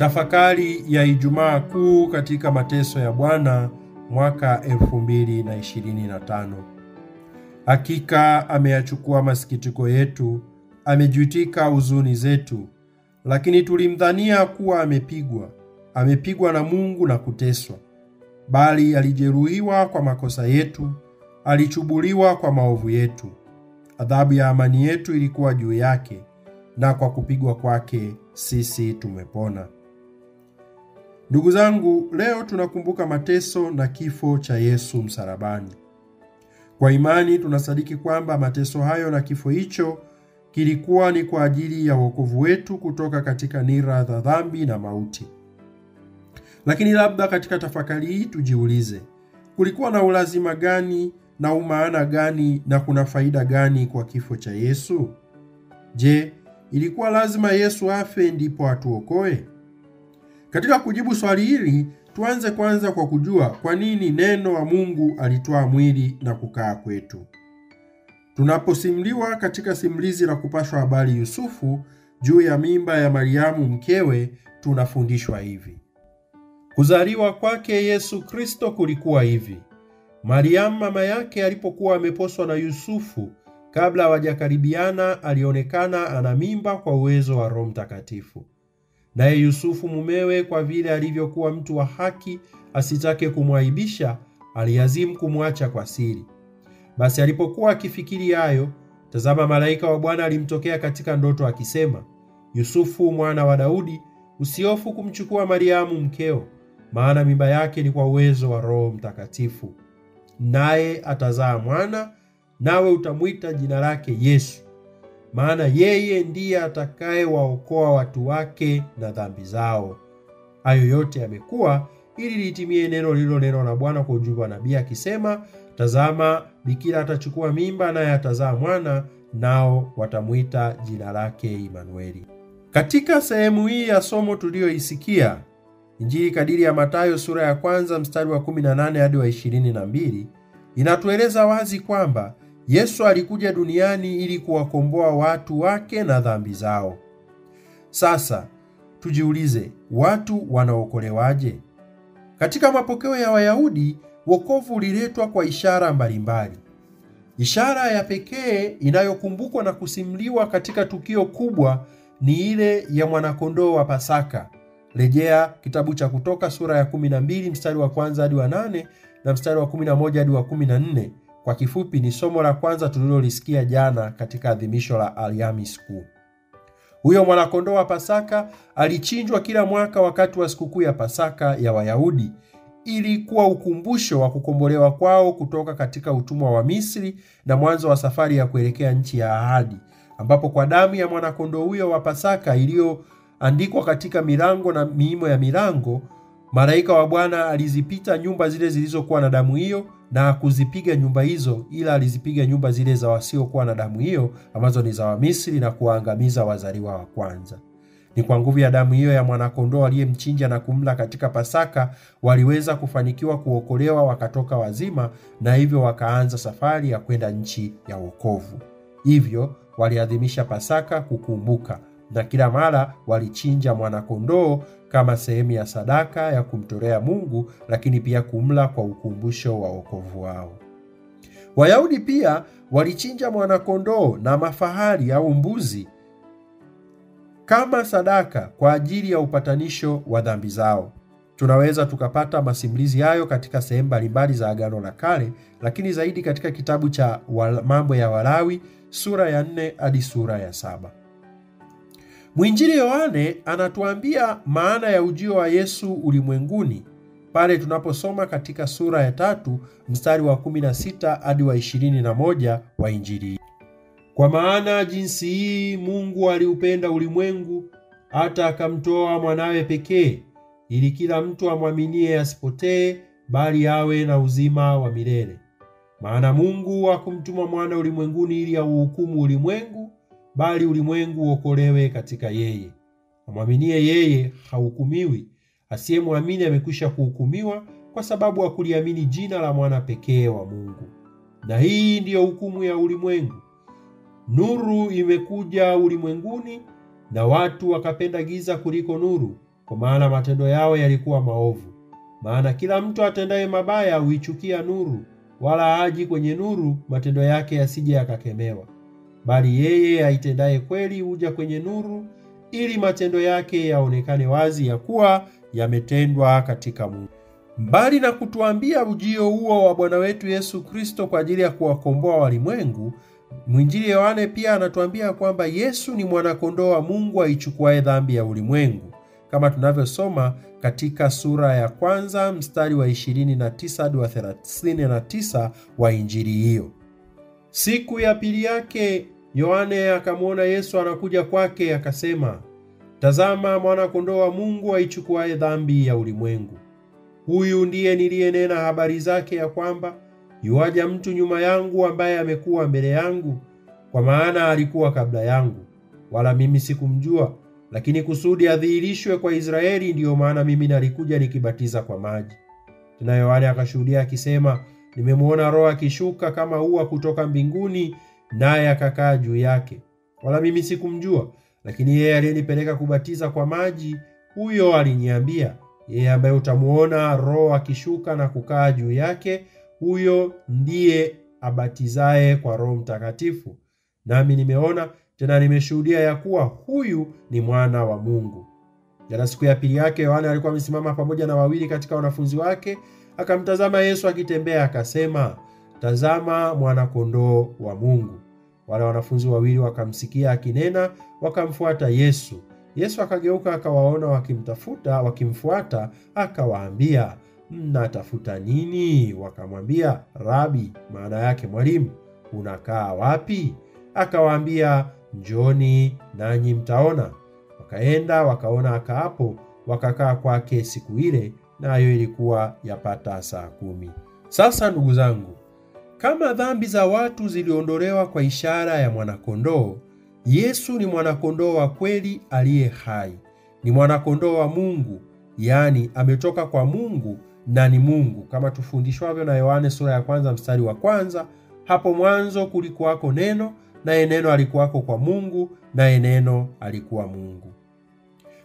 Tafakari ya Ijumaa Kuu katika mateso ya Bwana mwaka 2025. Hakika ameyachukua masikitiko yetu, amejutika huzuni zetu, lakini tulimdhania kuwa amepigwa na Mungu na kuteswa. Bali alijeruhiwa kwa makosa yetu, alichubuliwa kwa maovu yetu. Adhabu ya amani yetu ilikuwa juu yake, na kwa kupigwa kwake sisi tumepona. Ndugu zangu, leo tunakumbuka mateso na kifo cha Yesu msalabani. Kwa imani tunasadiki kwamba mateso hayo na kifo hicho kilikuwa ni kwa ajili ya wokovu wetu kutoka katika nira za dhambi na mauti. Lakini labda katika tafakari hii tujiulize, kulikuwa na ulazima gani na umaana gani na kuna faida gani kwa kifo cha Yesu? Je, ilikuwa lazima Yesu afe ndipo atuokoe? Katika kujibu swali hili, tuanze kwanza kwa kujua kwa nini neno wa Mungu alitwaa mwili na kukaa kwetu. Tunaposimuliwa katika simulizi la kupashwa habari Yusufu juu ya mimba ya Mariamu mkewe, tunafundishwa hivi. Kuzaliwa kwake Yesu Kristo kulikuwa hivi. Mariamu mama yake alipokuwa ameposwa na Yusufu, kabla hawajakaribiana, alionekana ana mimba kwa uwezo wa Roho Mtakatifu. Naye Yusufu mumewe, kwa vile alivyokuwa mtu wa haki, asitake kumwaibisha, aliazimu kumwacha kwa siri. Basi alipokuwa akifikiri hayo, tazama, malaika wa Bwana alimtokea katika ndoto akisema, Yusufu mwana wa Daudi, usihofu kumchukua Mariamu mkeo, maana mimba yake ni kwa uwezo wa Roho Mtakatifu. Naye atazaa mwana, nawe utamwita jina lake Yesu, maana yeye ndiye atakayewaokoa watu wake na dhambi zao. Hayo yote yamekuwa ili litimie neno lililonenwa na Bwana kwa ujumbe wa nabii akisema, tazama, bikira atachukua mimba, naye atazaa mwana, nao watamwita jina lake Imanueli. Katika sehemu hii ya somo tuliyoisikia, Injili kadiri ya Mathayo sura ya 1 mstari wa 18 hadi wa 22, inatueleza wazi kwamba Yesu alikuja duniani ili kuwakomboa watu wake na dhambi zao. Sasa tujiulize, watu wanaokolewaje? Katika mapokeo ya Wayahudi, wokovu uliletwa kwa ishara mbalimbali. Ishara ya pekee inayokumbukwa na kusimuliwa katika tukio kubwa ni ile ya mwanakondoo wa Pasaka. Rejea kitabu cha Kutoka sura ya 12 mstari wa 1 hadi wa 8 na mstari wa 11 hadi wa 14. Kwa kifupi ni somo la kwanza tulilolisikia jana katika adhimisho la Alhamisi Kuu. Huyo mwanakondoo wa Pasaka alichinjwa kila mwaka wakati wa sikukuu ya Pasaka ya Wayahudi ili kuwa ukumbusho wa kukombolewa kwao kutoka katika utumwa wa Misri na mwanzo wa safari ya kuelekea nchi ya ahadi, ambapo kwa damu ya mwanakondoo huyo wa Pasaka iliyoandikwa katika milango na miimo ya milango, malaika wa Bwana alizipita nyumba zile zilizokuwa na damu hiyo na kuzipiga nyumba hizo, ila alizipiga nyumba zile za wasiokuwa na damu hiyo ambazo ni za Wamisri na kuangamiza wazaliwa wa kwanza. Ni kwa nguvu ya damu hiyo ya mwanakondoo aliyemchinja na kumla katika Pasaka waliweza kufanikiwa kuokolewa, wakatoka wazima, na hivyo wakaanza safari ya kwenda nchi ya wokovu. Hivyo waliadhimisha Pasaka kukumbuka, na kila mara walichinja mwanakondoo kama sehemu ya sadaka ya kumtolea Mungu, lakini pia kumla kwa ukumbusho wa wokovu wao. Wayahudi pia walichinja mwanakondoo na mafahali au mbuzi kama sadaka kwa ajili ya upatanisho wa dhambi zao. Tunaweza tukapata masimulizi hayo katika sehemu mbalimbali za Agano la Kale, lakini zaidi katika kitabu cha Mambo ya Walawi sura ya 4 hadi sura ya 7. Mwinjili Yohane anatuambia maana ya ujio wa Yesu ulimwenguni pale tunaposoma katika sura ya 3 mstari wa 16 hadi wa 21 wa Injili. Kwa maana jinsi hii Mungu aliupenda ulimwengu hata akamtoa mwanawe pekee, ili kila mtu amwaminie asipotee, bali awe na uzima wa milele. Maana Mungu hakumtuma mwana ulimwenguni ili auhukumu ulimwengu, bali ulimwengu uokolewe katika yeye. Amwaminie yeye hahukumiwi, asiyemwamini amekwisha kuhukumiwa, kwa sababu hakuliamini jina la mwana pekee wa Mungu. Na hii ndiyo hukumu ya ulimwengu. Nuru imekuja ulimwenguni, na watu wakapenda giza kuliko nuru, kwa maana matendo yao yalikuwa maovu. Maana kila mtu atendaye mabaya huichukia nuru, wala haji kwenye nuru matendo yake yasije yakakemewa. Bali yeye aitendaye kweli huja kwenye nuru, ili matendo yake yaonekane wazi ya kuwa yametendwa katika Mungu. Mbali na kutuambia ujio huo wa Bwana wetu Yesu Kristo kwa ajili ya kuwakomboa walimwengu, mwinjili Yohane pia anatuambia kwamba Yesu ni mwana-kondoo wa Mungu aichukuaye dhambi ya ulimwengu, kama tunavyosoma katika sura ya kwanza mstari wa 29 hadi wa 39 wa injili hiyo. Siku ya pili yake Yohane akamwona Yesu anakuja kwake, akasema, "Tazama mwana-kondoo wa Mungu aichukuaye dhambi ya ulimwengu. Huyu ndiye niliyenena habari zake ya kwamba yuaja mtu nyuma yangu ambaye amekuwa mbele yangu, kwa maana alikuwa kabla yangu, wala mimi sikumjua, lakini kusudi adhihirishwe kwa Israeli, ndiyo maana mimi nalikuja nikibatiza kwa maji." Tena Yohane akashuhudia akisema, "Nimemwona Roho akishuka kama ua kutoka mbinguni, naye akakaa juu yake. Wala mimi sikumjua, lakini yeye aliyenipeleka kubatiza kwa maji, huyo aliniambia, yeye ambaye utamuona Roho akishuka na kukaa juu yake, huyo ndiye abatizaye kwa Roho Mtakatifu. Nami nimeona tena nimeshuhudia ya kuwa huyu ni mwana wa Mungu." Jana siku ya pili yake Yohane alikuwa amesimama pamoja na wawili katika wanafunzi wake, akamtazama Yesu akitembea, akasema, "Tazama mwana-kondoo wa Mungu." Wale wanafunzi wawili wakamsikia akinena, wakamfuata Yesu. Yesu akageuka akawaona wakimfuata, akawaambia, "Mnatafuta nini?" Wakamwambia, "Rabi," maana yake mwalimu, "unakaa wapi?" Akawaambia, "Njoni nanyi mtaona." Wakaenda wakaona akaapo, wakakaa kwake siku ile, nayo ilikuwa yapata saa 10. Sasa ndugu zangu, kama dhambi za watu ziliondolewa kwa ishara ya mwana-kondoo, Yesu ni mwana-kondoo wa kweli aliye hai. Ni mwana-kondoo wa Mungu, yaani ametoka kwa Mungu na ni Mungu, kama tufundishwavyo na Yohane sura ya kwanza mstari wa kwanza, "Hapo mwanzo kulikuwako neno, naye neno alikuwako kwa Mungu, naye neno alikuwa Mungu."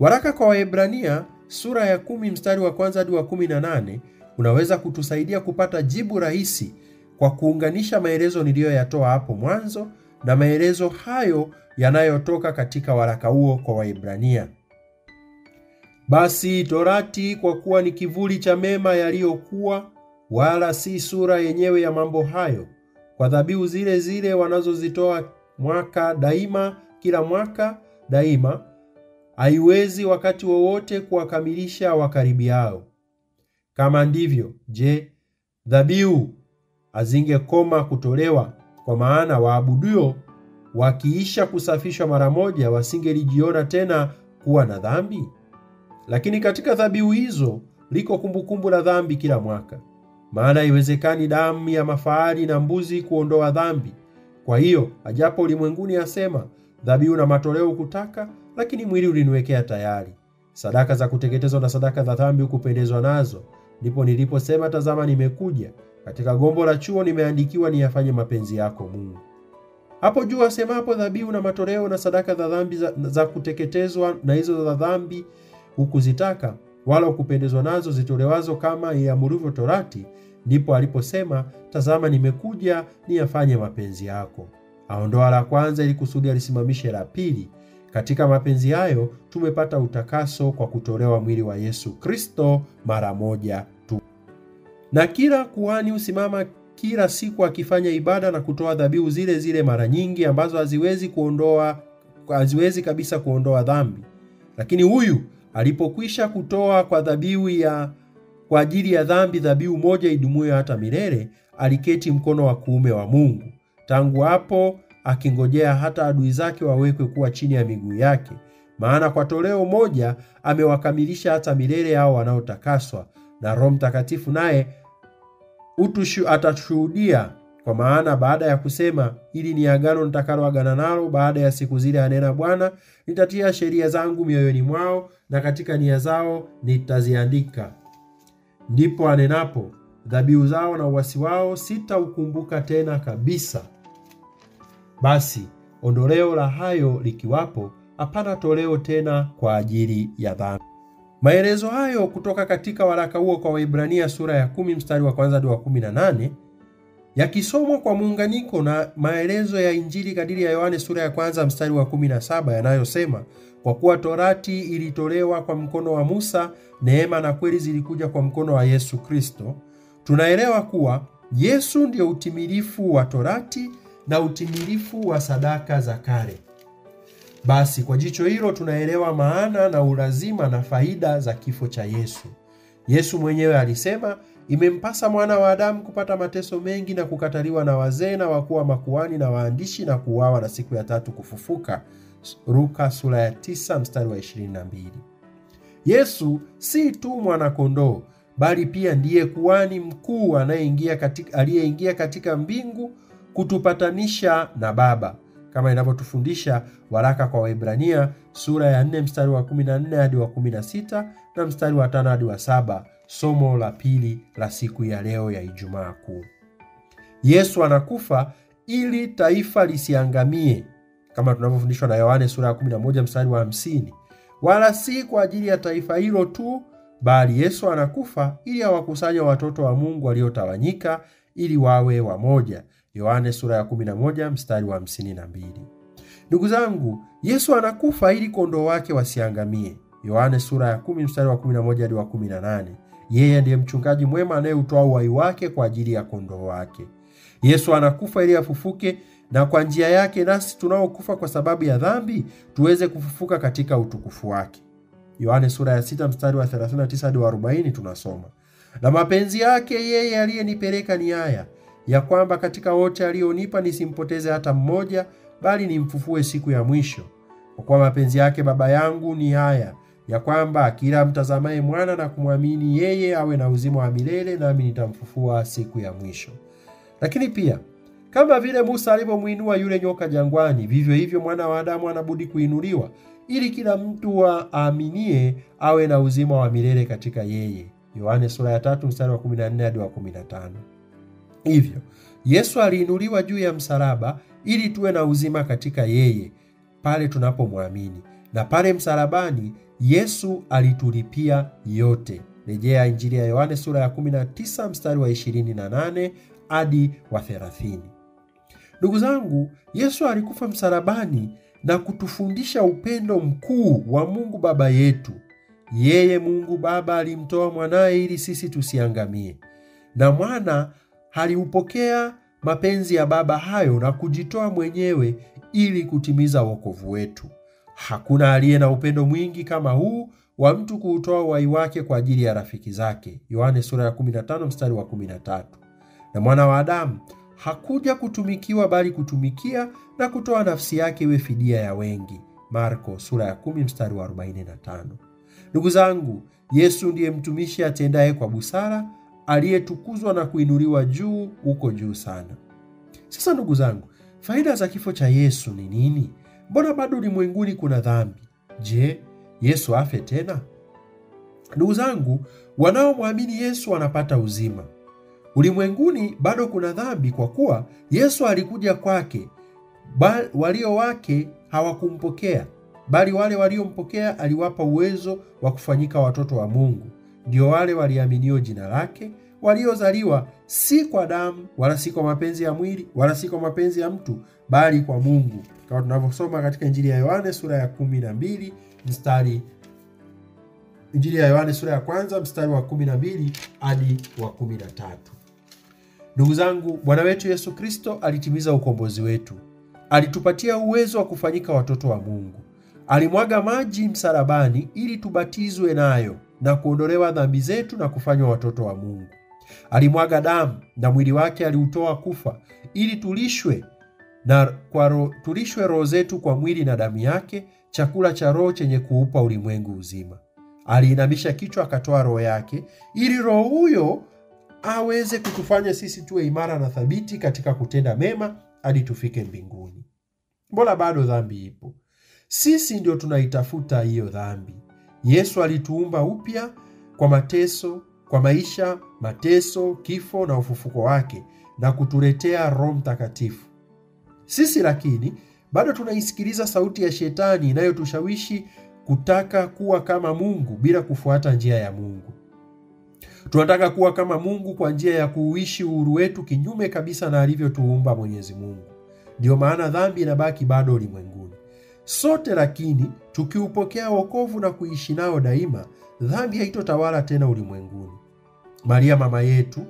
Waraka kwa Waebrania sura ya 10 mstari wa kwanza hadi wa 18 unaweza kutusaidia kupata jibu rahisi kwa kuunganisha maelezo niliyoyatoa hapo mwanzo na maelezo hayo yanayotoka katika waraka huo kwa Waebrania. "Basi Torati kwa kuwa ni kivuli cha mema yaliyokuwa, wala si sura yenyewe ya mambo hayo, kwa dhabihu zile zile wanazozitoa kila mwaka daima, haiwezi wakati wowote kuwakamilisha wakaribiao. Kama ndivyo, je, dhabihu hazingekoma kutolewa? Kwa maana waabudio wakiisha kusafishwa mara moja wasingelijiona tena kuwa na dhambi. Lakini katika dhabihu hizo liko kumbukumbu la dhambi kila mwaka. Maana haiwezekani damu ya mafahali na mbuzi kuondoa dhambi. Kwa hiyo ajapo ulimwenguni asema, dhabihu na matoleo kutaka, lakini mwili uliniwekea tayari. Sadaka za kuteketezwa na sadaka za dhambi hukupendezwa nazo. Ndipo niliposema, tazama nimekuja, katika gombo la chuo nimeandikiwa niyafanye mapenzi yako Mungu. Hapo juu asemapo dhabihu na matoleo na sadaka za dhambi za kuteketezwa na hizo za dhambi hukuzitaka, wala hukupendezwa nazo zitolewazo kama iamurivyo Torati, ndipo aliposema, tazama nimekuja niyafanye mapenzi yako. Aondoa la kwanza ili kusudi alisimamishe la pili. Katika mapenzi hayo tumepata utakaso kwa kutolewa mwili wa Yesu Kristo mara moja tu. Na kila kuhani usimama kila siku akifanya ibada na kutoa dhabihu zile zile mara nyingi ambazo haziwezi kabisa kuondoa dhambi. Lakini huyu alipokwisha kutoa kwa dhabihu kwa ajili ya dhambi dhabihu moja idumuyo hata milele, aliketi mkono wa kuume wa Mungu. Tangu hapo akingojea hata adui zake wawekwe kuwa chini ya miguu yake. Maana kwa toleo moja amewakamilisha hata milele hao wanaotakaswa, na Roho Mtakatifu naye atashuhudia. Kwa maana baada ya kusema, ili ni agano nitakaloagana nalo baada ya siku zile, anena Bwana, nitatia sheria zangu mioyoni mwao na katika nia zao nitaziandika. Ndipo anenapo, dhabihu zao na uasi wao sitaukumbuka tena kabisa. Basi ondoleo la hayo likiwapo, hapana toleo tena kwa ajili ya dhambi. Maelezo hayo kutoka katika waraka huo kwa Waebrania sura ya 10 mstari wa kwanza hadi wa 18 yakisomwa kwa muunganiko na maelezo ya Injili kadiri ya Yohane sura ya kwanza mstari wa 17 yanayosema, kwa kuwa torati ilitolewa kwa mkono wa Musa, neema na kweli zilikuja kwa mkono wa Yesu Kristo, tunaelewa kuwa Yesu ndio utimilifu wa torati na utimilifu wa sadaka za kale. Basi kwa jicho hilo tunaelewa maana na ulazima na faida za kifo cha Yesu. Yesu mwenyewe alisema, imempasa mwana wa Adamu kupata mateso mengi na kukataliwa na wazee na wakuu wa makuhani na waandishi na kuuawa na siku ya tatu kufufuka. Luka sura ya 9 mstari wa 22. Yesu si tu mwana kondoo, bali pia ndiye kuhani mkuu aliyeingia katika mbingu kutupatanisha na Baba, kama inavyotufundisha waraka kwa Waebrania sura ya 4 mstari wa 14 hadi wa 16 na mstari wa 5 hadi wa 7, somo la pili la siku ya leo ya Ijumaa Kuu. Yesu anakufa ili taifa lisiangamie, kama tunavyofundishwa na Yohane sura ya 11 mstari wa 50, wala si kwa ajili ya taifa hilo tu, bali Yesu anakufa ili awakusanye watoto wa Mungu waliotawanyika ili wawe wamoja. Yohane sura ya 11 mstari wa 52. Ndugu zangu, Yesu anakufa ili kondoo wake wasiangamie. Yohane sura ya 10 mstari wa 11 hadi wa 18. Yeye ndiye mchungaji mwema anayeutoa uhai wake kwa ajili ya kondoo wake. Yesu anakufa ili afufuke, na kwa njia yake nasi tunaokufa kwa sababu ya dhambi tuweze kufufuka katika utukufu wake. Yohane sura ya 6 mstari wa 39 hadi wa 40 tunasoma, na mapenzi yake yeye aliyenipeleka ni haya, ya kwamba katika wote alionipa nisimpoteze hata mmoja, bali nimfufue siku ya mwisho. Kwa kuwa mapenzi yake Baba yangu ni haya, ya kwamba kila mtazamaye mwana na kumwamini yeye awe na uzima wa milele, nami nitamfufua siku ya mwisho. Lakini pia kama vile Musa alivyomuinua yule nyoka jangwani, vivyo hivyo mwana wa Adamu anabudi kuinuliwa, ili kila mtu aaminie awe na uzima wa milele katika yeye. Yohane sura ya 3 mstari wa 14 hadi wa 15. Hivyo Yesu aliinuliwa juu ya msalaba ili tuwe na uzima katika yeye pale tunapomwamini, na pale msalabani Yesu alitulipia yote. Rejea Injili ya Yohane sura ya 19 mstari wa 28 hadi wa 30. Ndugu zangu, Yesu alikufa msalabani na kutufundisha upendo mkuu wa Mungu Baba yetu. Yeye Mungu Baba alimtoa mwanaye ili sisi tusiangamie, na mwana aliupokea mapenzi ya Baba hayo na kujitoa mwenyewe ili kutimiza wokovu wetu. Hakuna aliye na upendo mwingi kama huu wa mtu kuutoa uhai wake kwa ajili ya rafiki zake. Yohane sura ya 15 mstari wa 13. Na mwana wa Adamu hakuja kutumikiwa bali kutumikia na kutoa nafsi yake iwe fidia ya wengi. Marko sura ya 10 mstari wa 45. Ndugu zangu, Yesu ndiye mtumishi atendaye kwa busara, aliyetukuzwa na kuinuliwa juu huko juu sana. Sasa ndugu zangu, faida za kifo cha Yesu ni nini? Mbona bado ulimwenguni kuna dhambi? Je, Yesu afe tena? Ndugu zangu, wanaomwamini Yesu wanapata uzima. Ulimwenguni bado kuna dhambi kwa kuwa Yesu alikuja kwake, walio wake hawakumpokea, bali wale waliompokea aliwapa uwezo wa kufanyika watoto wa Mungu. Ndio wale waliaminio jina lake, waliozaliwa si kwa damu wala si kwa mapenzi ya mwili wala si kwa mapenzi ya mtu, bali kwa Mungu, kama tunavyosoma katika Injili ya Yohane sura ya 12 mstari Injili ya Yohane sura ya 1 mstari wa 12 hadi wa 13. Ndugu zangu, Bwana wetu Yesu Kristo alitimiza ukombozi wetu. Alitupatia uwezo wa kufanyika watoto wa Mungu. Alimwaga maji msalabani ili tubatizwe nayo na kuondolewa dhambi zetu na kufanywa watoto wa Mungu. Alimwaga damu na mwili wake aliutoa kufa ili tulishwe roho zetu kwa mwili na damu yake, chakula cha roho chenye kuupa ulimwengu uzima. Aliinamisha kichwa akatoa roho yake ili roho huyo aweze kutufanya sisi tuwe imara na thabiti katika kutenda mema hadi tufike mbinguni. Mbona bado dhambi ipo? Sisi ndio tunaitafuta hiyo dhambi. Yesu alituumba upya kwa mateso, kwa maisha, mateso, kifo na ufufuko wake, na kutuletea Roho Mtakatifu. Sisi lakini bado tunaisikiliza sauti ya shetani inayotushawishi kutaka kuwa kama Mungu bila kufuata njia ya Mungu. Tunataka kuwa kama Mungu kwa njia ya kuuishi uhuru wetu kinyume kabisa na alivyotuumba Mwenyezi Mungu. Ndio maana dhambi inabaki bado ulimwenguni. Sote lakini tukiupokea wokovu na kuishi nao daima, dhambi haitotawala tena ulimwenguni. Maria mama yetu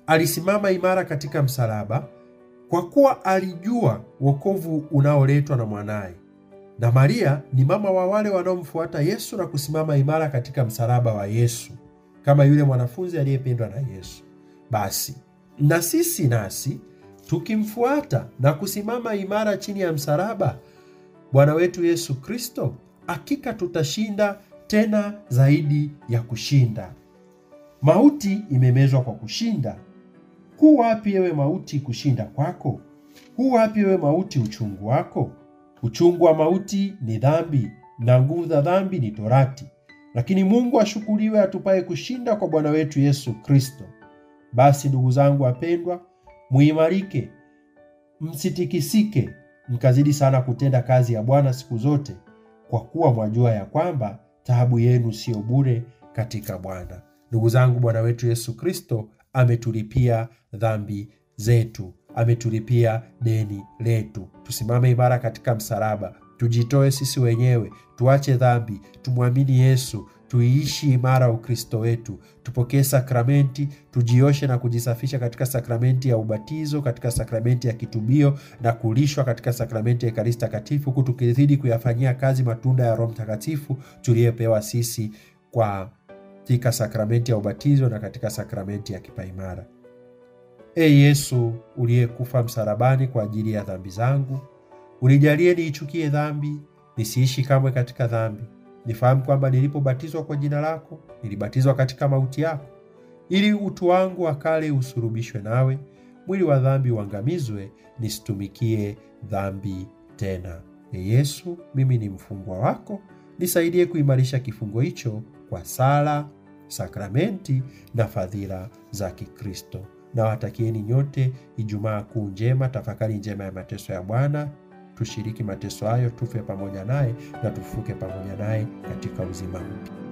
alisimama imara katika msalaba kwa kuwa alijua wokovu unaoletwa na mwanaye. Na Maria ni mama wa wale wanaomfuata Yesu na kusimama imara katika msalaba wa Yesu, kama yule mwanafunzi aliyependwa na Yesu. Basi na sisi tukimfuata na kusimama imara chini ya msalaba Bwana wetu Yesu Kristo, hakika tutashinda, tena zaidi ya kushinda. Mauti imemezwa kwa kushinda. Hu wapi ewe mauti kushinda kwako? Hu wapi ewe mauti uchungu wako? Uchungu wa mauti ni dhambi, na nguvu za dhambi ni torati. Lakini Mungu ashukuriwe atupaye kushinda kwa Bwana wetu Yesu Kristo. Basi ndugu zangu wapendwa, muimarike, msitikisike, mkazidi sana kutenda kazi ya Bwana siku zote, kwa kuwa mwajua ya kwamba taabu yenu sio bure katika Bwana. Ndugu zangu, Bwana wetu Yesu Kristo ametulipia dhambi zetu, ametulipia deni letu. Tusimame imara katika msalaba, tujitoe sisi wenyewe, tuache dhambi, tumwamini Yesu, tuiishi imara Ukristo wetu, tupokee sakramenti, tujioshe na kujisafisha katika sakramenti ya ubatizo, katika sakramenti ya kitubio na kulishwa katika sakramenti ya Ekaristi Takatifu, huku tukizidi kuyafanyia kazi matunda ya Roho Mtakatifu tuliyepewa sisi katika sakramenti ya ubatizo na katika sakramenti ya kipaimara. Yesu uliyekufa msalabani kwa ajili ya dhambi zangu, unijalie niichukie dhambi, nisiishi kamwe katika dhambi. Nifahamu kwamba nilipobatizwa kwa jina lako, nilibatizwa katika mauti yako, ili utu wangu wa kale usurubishwe nawe, mwili wa dhambi uangamizwe, nisitumikie dhambi tena. Yesu, mimi ni mfungwa wako, nisaidie kuimarisha kifungo hicho kwa sala, sakramenti na fadhila za Kikristo. Na watakieni nyote Ijumaa Kuu njema, tafakari njema ya mateso ya Bwana. Tushiriki mateso hayo, tufe pamoja naye na tufuke pamoja naye katika uzima mpya.